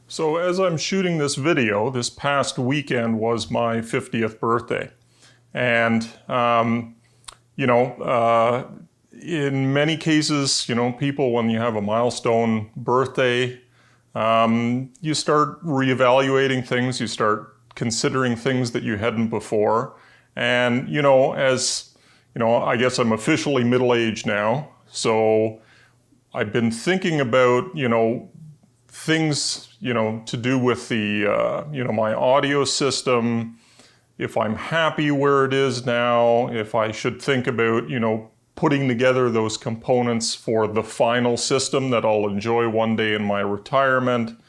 So as I'm shooting this video, this past weekend was my 50th birthday. And, in many cases, people, when you have a milestone birthday, you start reevaluating things, you start considering things that you hadn't before. And, I guess I'm officially middle-aged now, so I've been thinking about, things, to do with the, my audio system, if I'm happy where it is now, if I should think about, putting together those components for the final system that I'll enjoy one day in my retirement,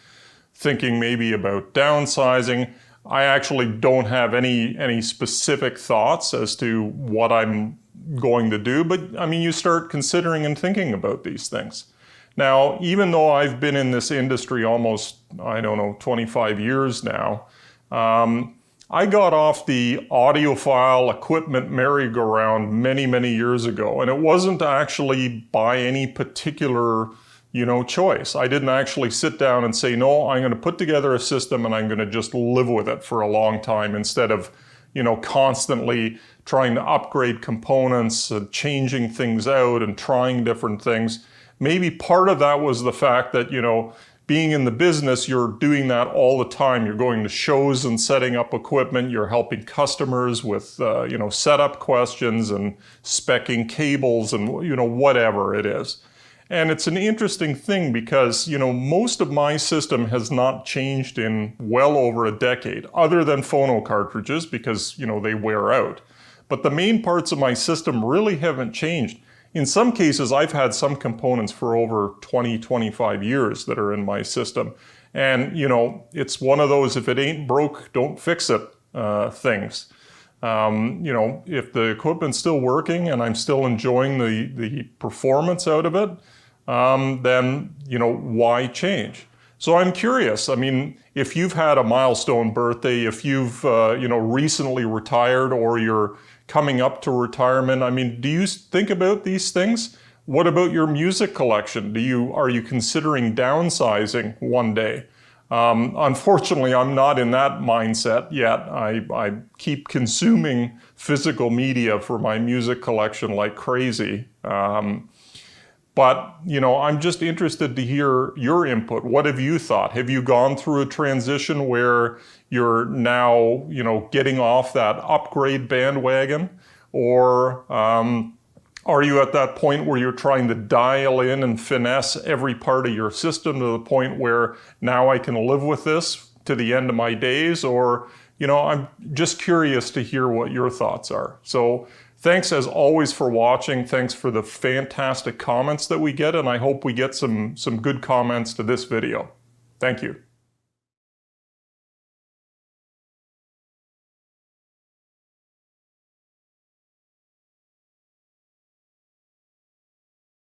thinking maybe about downsizing. I actually don't have any specific thoughts as to what I'm going to do, but I mean, you start considering and thinking about these things. Now, even though I've been in this industry almost, 25 years now, I got off the audiophile equipment merry-go-round many years ago, and it wasn't actually by any particular, choice. I didn't actually sit down and say, no, I'm going to put together a system and I'm going to just live with it for a long time instead of, constantly trying to upgrade components, changing things out and trying different things. Maybe part of that was the fact that, being in the business, you're doing that all the time. You're going to shows and setting up equipment. You're helping customers with, setup questions and speccing cables and, whatever it is. And it's an interesting thing because, most of my system has not changed in well over a decade, other than phono cartridges because, they wear out. But the main parts of my system really haven't changed. In some cases, I've had some components for over 20, 25 years that are in my system. And, it's one of those, if it ain't broke, don't fix it things. If the equipment's still working and I'm still enjoying the performance out of it, then, why change? So I'm curious. I mean, if you've had a milestone birthday, if you've, recently retired or you're coming up to retirement, I mean, do you think about these things? What about your music collection? Are you considering downsizing one day? Unfortunately, I'm not in that mindset yet. I keep consuming physical media for my music collection like crazy. But, I'm just interested to hear your input. What have you thought? Have you gone through a transition where you're now, getting off that upgrade bandwagon? Or are you at that point where you're trying to dial in and finesse every part of your system to the point where now I can live with this to the end of my days? Or, I'm just curious to hear what your thoughts are. So thanks as always for watching. Thanks for the fantastic comments that we get, and I hope we get some good comments to this video. Thank you.